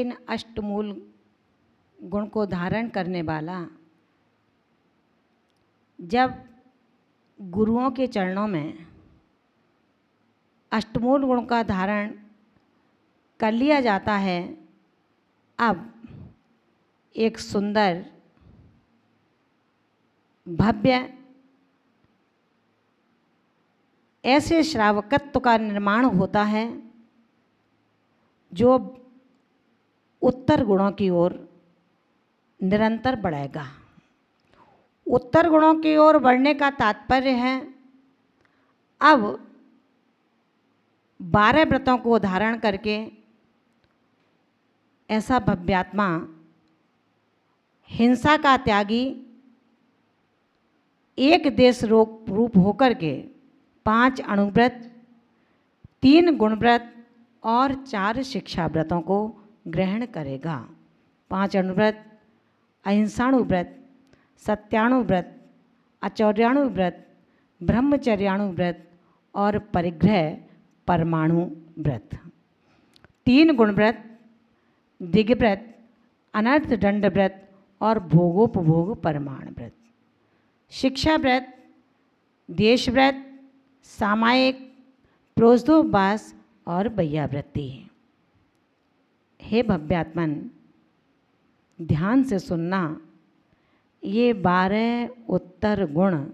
इन अष्टमूल गुण को धारण करने वाला जब गुरुओं के चरणों में अष्टमूल गुण का धारण कर लिया जाता है, अब एक सुंदर भव्य ऐसे श्रावकत्व का निर्माण होता है जो उत्तर गुणों की ओर निरंतर बढ़ेगा। उत्तर गुणों की ओर बढ़ने का तात्पर्य है अब 12 व्रतों को धारण करके ऐसा भव्यात्मा हिंसा का त्यागी एक देश रूप होकर के 5 अणुव्रत, 3 गुणव्रत और 4 शिक्षा व्रतों को ग्रहण करेगा। 5 अणुव्रत, अहिंसाणुव्रत, सत्याणुव्रत, आचौर्याणुव्रत, ब्रह्मचर्याणुव्रत और परिग्रह परमाणु व्रत। 3 गुणव्रत, दिग्व्रत, अनर्थ दंड व्रत और भोगोपभोग परमाण व्रत। शिक्षा व्रत, देश व्रत, सामायिक, प्रोष्ठोपवास और बय्यावृत्ति। हे भव्यात्मन, ध्यान से सुनना, ये 12 उत्तर गुण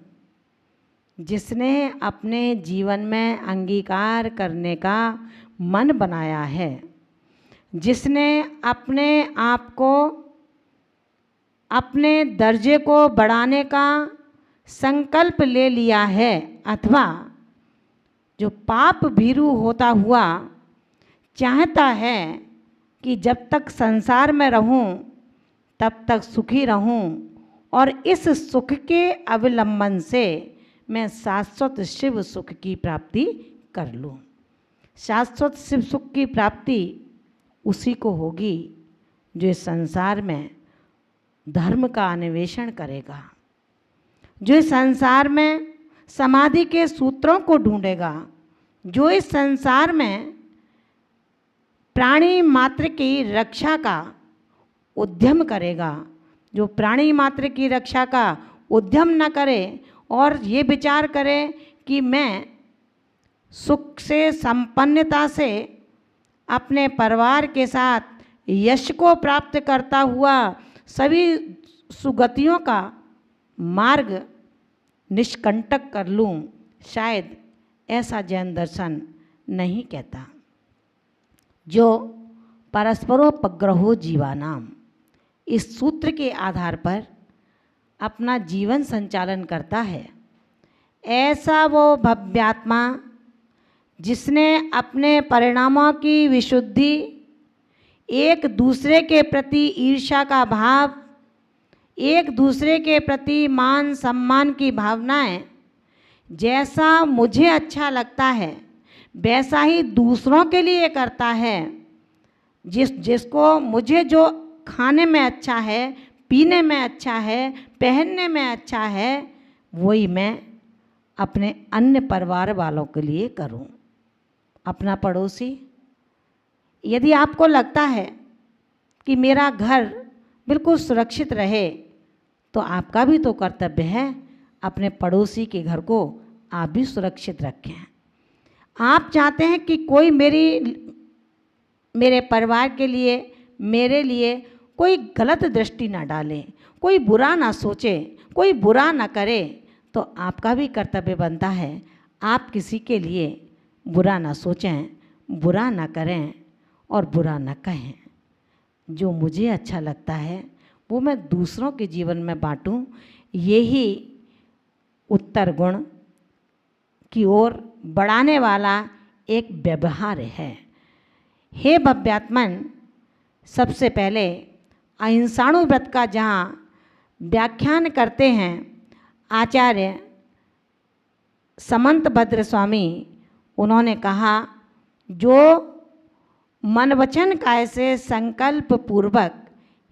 जिसने अपने जीवन में अंगीकार करने का मन बनाया है, जिसने अपने आप को, अपने दर्जे को बढ़ाने का संकल्प ले लिया है, अथवा जो पाप भीरू होता हुआ चाहता है कि जब तक संसार में रहूं तब तक सुखी रहूं और इस सुख के अवलंबन से मैं शाश्वत शिव सुख की प्राप्ति कर लूं। शाश्वत शिव सुख की प्राप्ति उसी को होगी जो इस संसार में धर्म का अन्वेषण करेगा, जो इस संसार में समाधि के सूत्रों को ढूंढेगा, जो इस संसार में प्राणी मात्र की रक्षा का उद्यम करेगा। जो प्राणी मात्र की रक्षा का उद्यम न करे और ये विचार करे कि मैं सुख से, संपन्नता से अपने परिवार के साथ यश को प्राप्त करता हुआ सभी सुगतियों का मार्ग निष्कंटक कर लूं, शायद ऐसा जैन दर्शन नहीं कहता। जो परस्परोपग्रहो जीवानाम, इस सूत्र के आधार पर अपना जीवन संचालन करता है, ऐसा वो भव्यात्मा जिसने अपने परिणामों की विशुद्धि, एक दूसरे के प्रति ईर्ष्या का भाव, एक दूसरे के प्रति मान सम्मान की भावनाएं, जैसा मुझे अच्छा लगता है वैसा ही दूसरों के लिए करता है। जिसको मुझे जो खाने में अच्छा है, पीने में अच्छा है, पहनने में अच्छा है, वही मैं अपने अन्य परिवार वालों के लिए करूं। अपना पड़ोसी, यदि आपको लगता है कि मेरा घर बिल्कुल सुरक्षित रहे, तो आपका भी तो कर्तव्य है अपने पड़ोसी के घर को आप भी सुरक्षित रखें। आप चाहते हैं कि कोई मेरे परिवार के लिए, मेरे लिए कोई गलत दृष्टि ना डाले, कोई बुरा ना सोचे, कोई बुरा ना करे, तो आपका भी कर्तव्य बनता है आप किसी के लिए बुरा ना सोचें, बुरा ना करें और बुरा ना कहें। जो मुझे अच्छा लगता है वो मैं दूसरों के जीवन में बांटूं, यही उत्तर गुण की ओर बढ़ाने वाला एक व्यवहार है। हे भव्यात्मन, सबसे पहले अहिंसाणु व्रत का जहाँ व्याख्यान करते हैं आचार्य समंत भद्र स्वामी, उन्होंने कहा जो मन वचन काय से संकल्प पूर्वक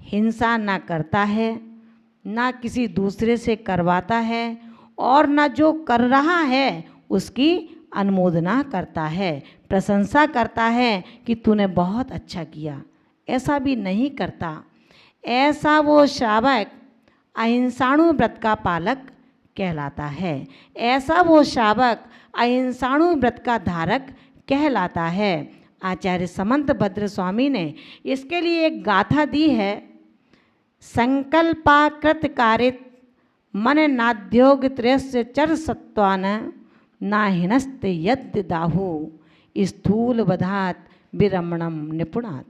हिंसा ना करता है, ना किसी दूसरे से करवाता है और ना जो कर रहा है उसकी अनुमोदना करता है, प्रशंसा करता है कि तूने बहुत अच्छा किया, ऐसा भी नहीं करता, ऐसा वो श्रावक अहिंसाणु व्रत का पालक कहलाता है। ऐसा वो श्रावक अहिंसाणु व्रत का धारक कहलाता है। आचार्य समंत भद्र स्वामी ने इसके लिए एक गाथा दी है। संकल्पाकृत कारित मन नाद्योग त्रयस्य चर सत्वान नाहिनस्त यद्य दाहु स्थूल बधात विरमणम निपुणात।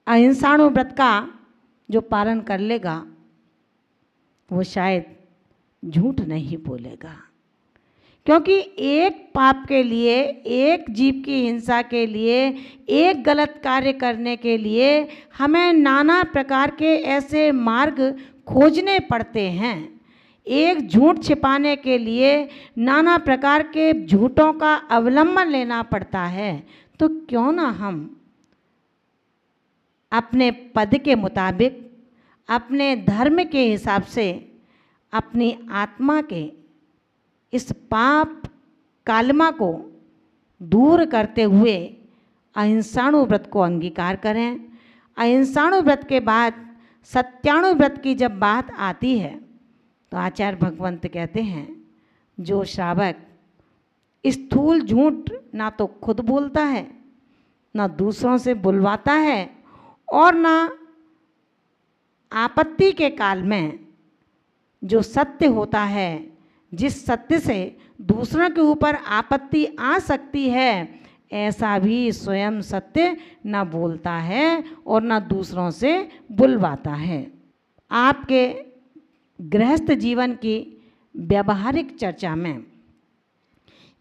अहिंसाणु व्रत का जो पालन कर लेगा वो शायद झूठ नहीं बोलेगा, क्योंकि एक पाप के लिए, एक जीव की हिंसा के लिए, एक गलत कार्य करने के लिए हमें नाना प्रकार के ऐसे मार्ग खोजने पड़ते हैं। एक झूठ छिपाने के लिए नाना प्रकार के झूठों का अवलंबन लेना पड़ता है। तो क्यों ना हम अपने पद के मुताबिक, अपने धर्म के हिसाब से अपनी आत्मा के इस पाप कालमा को दूर करते हुए अहिंसाणु व्रत को अंगीकार करें। अहिंसाणु व्रत के बाद सत्याणु व्रत की जब बात आती है तो आचार्य भगवंत कहते हैं, जो श्रावक स्थूल झूठ ना तो खुद बोलता है, ना दूसरों से बुलवाता है, और ना आपत्ति के काल में जो सत्य होता है, जिस सत्य से दूसरों के ऊपर आपत्ति आ सकती है, ऐसा भी स्वयं सत्य न बोलता है और न दूसरों से बुलवाता है। आपके गृहस्थ जीवन की व्यावहारिक चर्चा में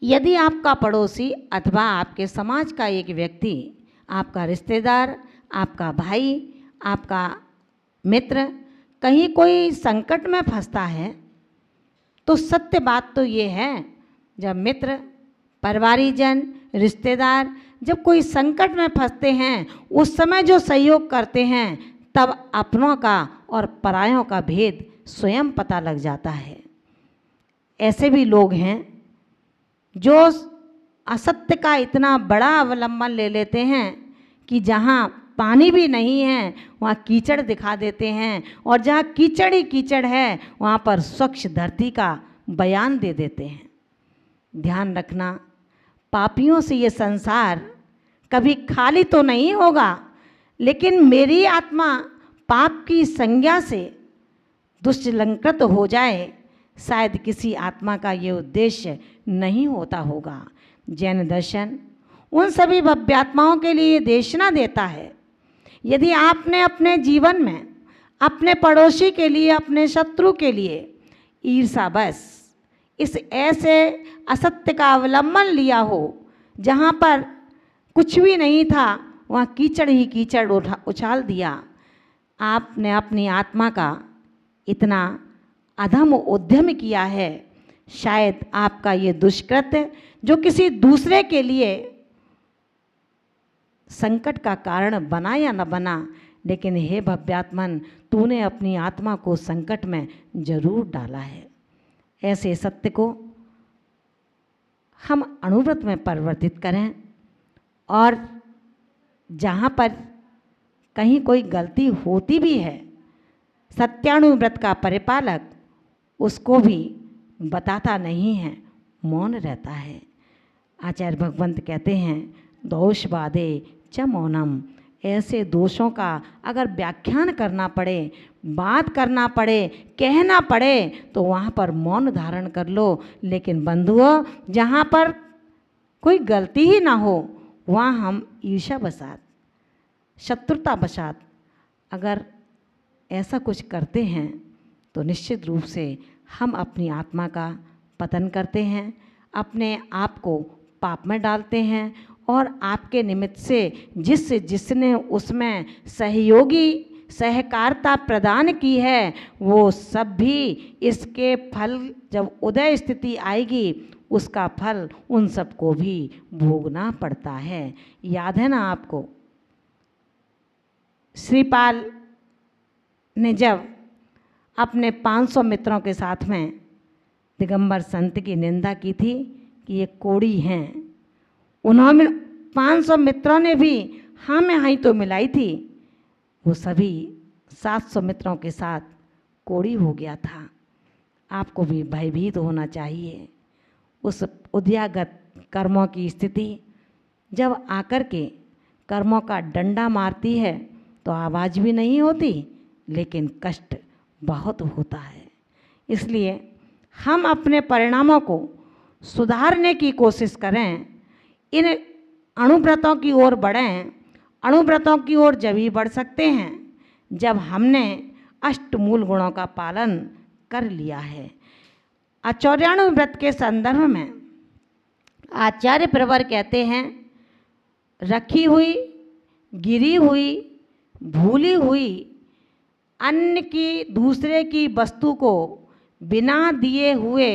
यदि आपका पड़ोसी अथवा आपके समाज का एक व्यक्ति, आपका रिश्तेदार, आपका भाई, आपका मित्र कहीं कोई संकट में फंसता है, तो सत्य बात तो ये है, जब मित्र, परिवारीजन, रिश्तेदार जब कोई संकट में फंसते हैं, उस समय जो सहयोग करते हैं, तब अपनों का और परायों का भेद स्वयं पता लग जाता है। ऐसे भी लोग हैं जो असत्य का इतना बड़ा अवलंबन ले लेते हैं कि जहाँ पानी भी नहीं है वहाँ कीचड़ दिखा देते हैं, और जहाँ कीचड़ ही कीचड़ है वहाँ पर स्वच्छ धरती का बयान दे देते हैं। ध्यान रखना, पापियों से ये संसार कभी खाली तो नहीं होगा, लेकिन मेरी आत्मा पाप की संज्ञा से दुष्लंकृत हो जाए, शायद किसी आत्मा का ये उद्देश्य नहीं होता होगा। जैन दर्शन उन सभी भव्यात्माओं के लिए देशना देता है, यदि आपने अपने जीवन में अपने पड़ोसी के लिए, अपने शत्रु के लिए ईर्ष्यावश इस ऐसे असत्य का अवलंबन लिया हो, जहाँ पर कुछ भी नहीं था, वहाँ कीचड़ ही कीचड़ उछाल दिया, आपने अपनी आत्मा का इतना अधम उद्यम किया है, शायद आपका ये दुष्कृत्य जो किसी दूसरे के लिए संकट का कारण बना या न बना, लेकिन हे भव्यात्मन, तूने अपनी आत्मा को संकट में जरूर डाला है। ऐसे सत्य को हम अणुव्रत में परिवर्तित करें, और जहाँ पर कहीं कोई गलती होती भी है, सत्याणुव्रत का परिपालक उसको भी बताता नहीं है, मौन रहता है। आचार्य भगवंत कहते हैं, दोषवादे च मौनम। ऐसे दोषों का अगर व्याख्यान करना पड़े, बात करना पड़े, कहना पड़े, तो वहाँ पर मौन धारण कर लो। लेकिन बंधुओं, जहाँ पर कोई गलती ही ना हो, वहाँ हम ईर्ष्या बसात, शत्रुता बसात अगर ऐसा कुछ करते हैं, तो निश्चित रूप से हम अपनी आत्मा का पतन करते हैं, अपने आप को पाप में डालते हैं, और आपके निमित्त से जिसने उसमें सहकारिता प्रदान की है, वो सब भी इसके फल, जब उदय स्थिति आएगी, उसका फल उन सबको भी भोगना पड़ता है। याद है ना आपको, श्रीपाल ने जब अपने 500 मित्रों के साथ में दिगंबर संत की निंदा की थी कि ये कोड़ी हैं, उन्होंने 500 मित्रों ने भी हाँ मैं आई तो मिलाई थी, वो सभी 700 मित्रों के साथ कोड़ी हो गया था। आपको भी भयभीत होना चाहिए। उस उद्यागत कर्मों की स्थिति जब आकर के कर्मों का डंडा मारती है तो आवाज़ भी नहीं होती, लेकिन कष्ट बहुत होता है। इसलिए हम अपने परिणामों को सुधारने की कोशिश करें, इन अणुव्रतों की ओर बढ़ें। अणुव्रतों की ओर जब ही बढ़ सकते हैं जब हमने अष्टमूल गुणों का पालन कर लिया है। आचौर्याणु व्रत के संदर्भ में आचार्य प्रवर कहते हैं, रखी हुई, गिरी हुई, भूली हुई अन्य की दूसरे की वस्तु को बिना दिए हुए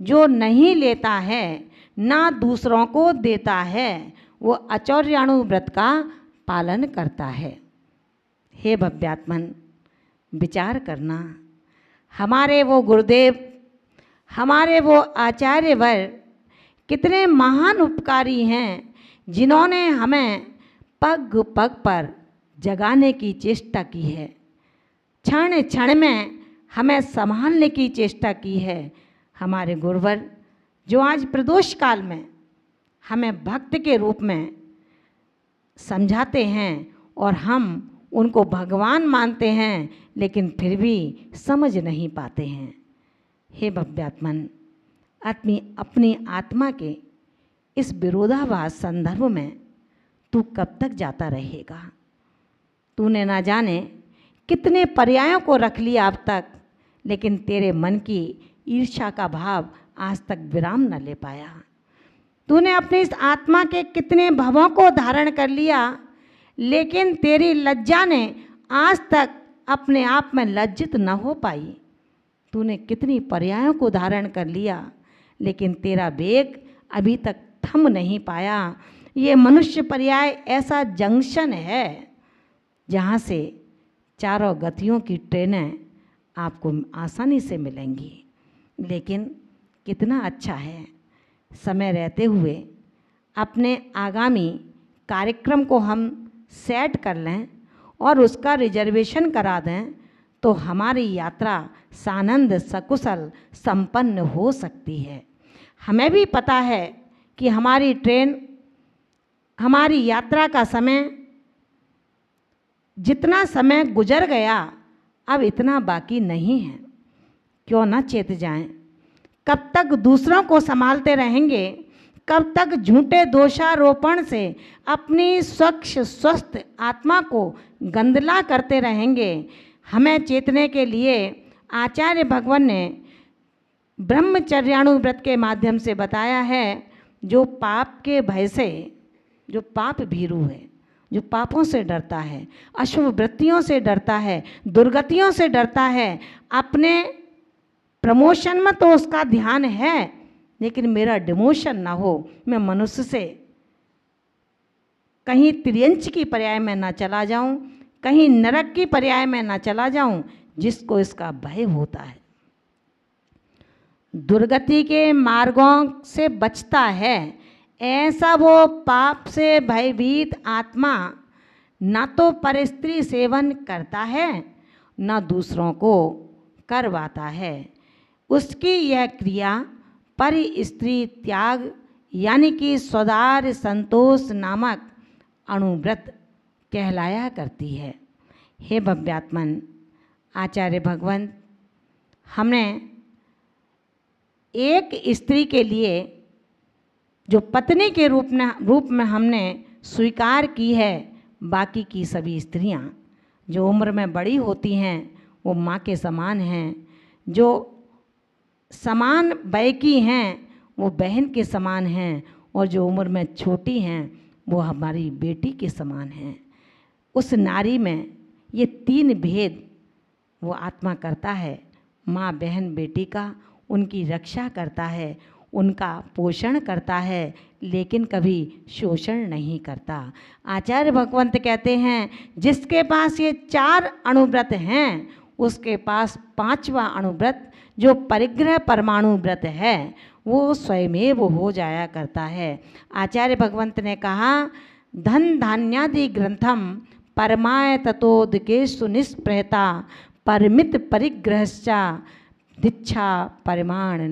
जो नहीं लेता है ना दूसरों को देता है, वो आचौर्याणु व्रत का पालन करता है। हे भव्यात्मन, विचार करना, हमारे वो गुरुदेव, हमारे वो आचार्यवर कितने महान उपकारी हैं, जिन्होंने हमें पग पग पर जगाने की चेष्टा की है, क्षण क्षण में हमें संभालने की चेष्टा की है। हमारे गुरुवर जो आज प्रदोष काल में हमें भक्त के रूप में समझाते हैं और हम उनको भगवान मानते हैं, लेकिन फिर भी समझ नहीं पाते हैं। हे भव्यात्मन, अपनी आत्मा के इस विरोधाभास संदर्भ में तू कब तक जाता रहेगा? तूने ना जाने कितने पर्यायों को रख लिया अब तक, लेकिन तेरे मन की ईर्ष्या का भाव आज तक विराम न ले पाया। तूने अपनी इस आत्मा के कितने भवों को धारण कर लिया, लेकिन तेरी लज्जा ने आज तक अपने आप में लज्जित न हो पाई। तूने कितनी पर्यायों को धारण कर लिया, लेकिन तेरा वेग अभी तक थम नहीं पाया। ये मनुष्य पर्याय ऐसा जंक्शन है जहाँ से चारों गतियों की ट्रेनें आपको आसानी से मिलेंगी। लेकिन कितना अच्छा है समय रहते हुए अपने आगामी कार्यक्रम को हम सेट कर लें और उसका रिजर्वेशन करा दें, तो हमारी यात्रा सानंद सकुशल संपन्न हो सकती है। हमें भी पता है कि हमारी ट्रेन, हमारी यात्रा का समय, जितना समय गुजर गया अब इतना बाकी नहीं है। क्यों ना चेत जाएं? कब तक दूसरों को संभालते रहेंगे? कब तक झूठे दोषारोपण से अपनी स्वच्छ स्वस्थ आत्मा को गंदला करते रहेंगे? हमें चेतने के लिए आचार्य भगवान ने ब्रह्मचर्याणु व्रत के माध्यम से बताया है। जो पाप के भय से, जो पाप भीरू है, जो पापों से डरता है, अशुभ वृत्तियों से डरता है, दुर्गतियों से डरता है, अपने प्रमोशन में तो उसका ध्यान है, लेकिन मेरा डिमोशन ना हो, मैं मनुष्य से कहीं त्रियंच की पर्याय में ना चला जाऊं, कहीं नरक की पर्याय में ना चला जाऊं, जिसको इसका भय होता है, दुर्गति के मार्गों से बचता है, ऐसा वो पाप से भयभीत आत्मा ना तो परस्त्री सेवन करता है ना दूसरों को करवाता है। उसकी यह क्रिया परिस्त्री त्याग यानी कि स्वदार संतोष नामक अणुव्रत कहलाया करती है। हे भव्यात्मन, आचार्य भगवंत हमने एक स्त्री के लिए जो पत्नी के रूप में हमने स्वीकार की है, बाकी की सभी स्त्रियां जो उम्र में बड़ी होती हैं वो माँ के समान हैं, जो समान वय की हैं वो बहन के समान हैं, और जो उम्र में छोटी हैं वो हमारी बेटी के समान हैं। उस नारी में ये तीन भेद वो आत्मा करता है, माँ बहन बेटी का, उनकी रक्षा करता है, उनका पोषण करता है, लेकिन कभी शोषण नहीं करता। आचार्य भगवंत कहते हैं जिसके पास ये 4 अणुव्रत हैं उसके पास 5वां अणुव्रत जो परिग्रह परमाणु व्रत है वो स्वयमेव हो जाया करता है। आचार्य भगवंत ने कहा धन धान्यादि ग्रंथम परमाय ततोदकेषु निष्प्रहता परमित परिग्रहश्चा दीक्षा परिमाण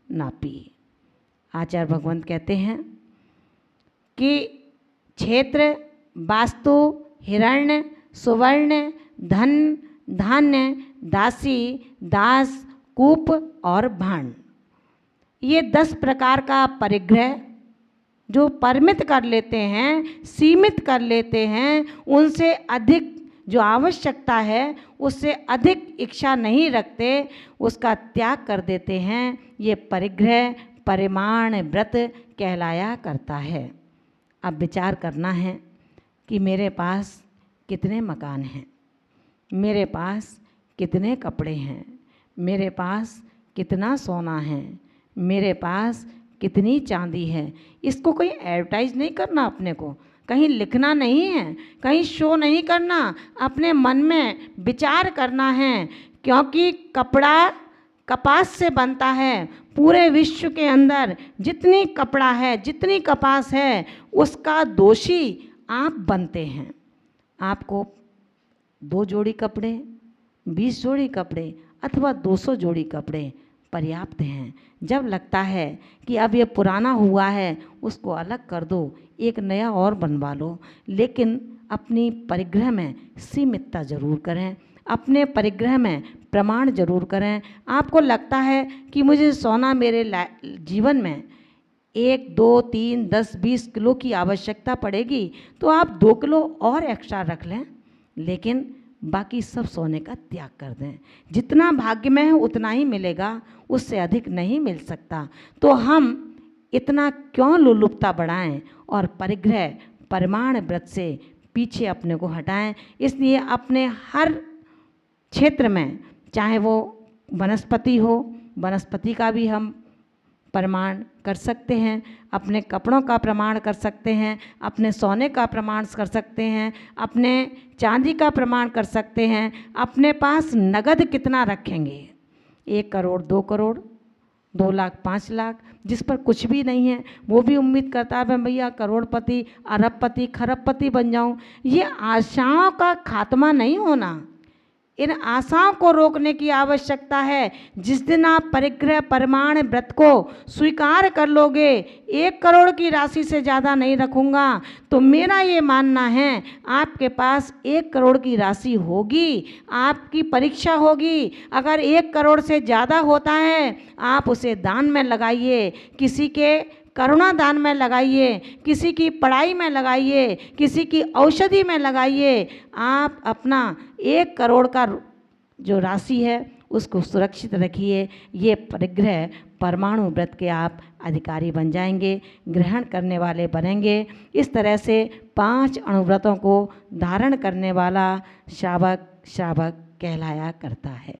नापी। आचार्य भगवंत कहते हैं कि क्षेत्र, वास्तु, हिरण्य, सुवर्ण, धन, धान्य, दासी, दास, कूप और भांड, ये 10 प्रकार का परिग्रह जो परिमित कर लेते हैं, सीमित कर लेते हैं, उनसे अधिक जो आवश्यकता है उससे अधिक इच्छा नहीं रखते, उसका त्याग कर देते हैं। ये परिग्रह परिमाण व्रत कहलाया करता है। अब विचार करना है कि मेरे पास कितने मकान हैं, मेरे पास कितने कपड़े हैं, मेरे पास कितना सोना है, मेरे पास कितनी चांदी है। इसको कोई एडवर्टाइज नहीं करना, अपने को कहीं लिखना नहीं है, कहीं शो नहीं करना, अपने मन में विचार करना है। क्योंकि कपड़ा कपास से बनता है। पूरे विश्व के अंदर जितनी कपड़ा है, जितनी कपास है, उसका दोषी आप बनते हैं। आपको 2 जोड़ी कपड़े, 20 जोड़ी कपड़े अथवा 200 जोड़ी कपड़े पर्याप्त हैं। जब लगता है कि अब ये पुराना हुआ है, उसको अलग कर दो, एक नया और बनवा लो, लेकिन अपनी परिग्रह में सीमितता जरूर करें, अपने परिग्रह में प्रमाण जरूर करें। आपको लगता है कि मुझे सोना मेरे जीवन में 1, 2, 3, 10, 20 किलो की आवश्यकता पड़ेगी तो आप 2 किलो और एक्स्ट्रा रख लें, लेकिन बाकी सब सोने का त्याग कर दें। जितना भाग्य में है उतना ही मिलेगा, उससे अधिक नहीं मिल सकता। तो हम इतना क्यों लुलुपता बढ़ाएं और परिग्रह परिमाण व्रत से पीछे अपने को हटाएं। इसलिए अपने हर क्षेत्र में, चाहे वो वनस्पति हो, वनस्पति का भी हम प्रमाण कर सकते हैं, अपने कपड़ों का प्रमाण कर सकते हैं, अपने सोने का प्रमाण कर सकते हैं, अपने चांदी का प्रमाण कर सकते हैं। अपने पास नगद कितना रखेंगे, 1 करोड़, 2 करोड़, 2 लाख, 5 लाख, जिस पर कुछ भी नहीं है वो भी उम्मीद करता है भैया करोड़पति, अरबपति, खरबपति बन जाऊं। ये आशाओं का खात्मा नहीं होना, इन आशाओं को रोकने की आवश्यकता है। जिस दिन आप परिग्रह परिमाण व्रत को स्वीकार कर लोगे, 1 करोड़ की राशि से ज़्यादा नहीं रखूँगा, तो मेरा ये मानना है आपके पास 1 करोड़ की राशि होगी, आपकी परीक्षा होगी। अगर 1 करोड़ से ज़्यादा होता है, आप उसे दान में लगाइए, किसी के करुणा दान में लगाइए, किसी की पढ़ाई में लगाइए, किसी की औषधि में लगाइए। आप अपना 1 करोड़ का जो राशि है उसको सुरक्षित रखिए। ये परिग्रह परमाणु व्रत के आप अधिकारी बन जाएंगे, ग्रहण करने वाले बनेंगे। इस तरह से 5 अणुव्रतों को धारण करने वाला शावक कहलाया करता है।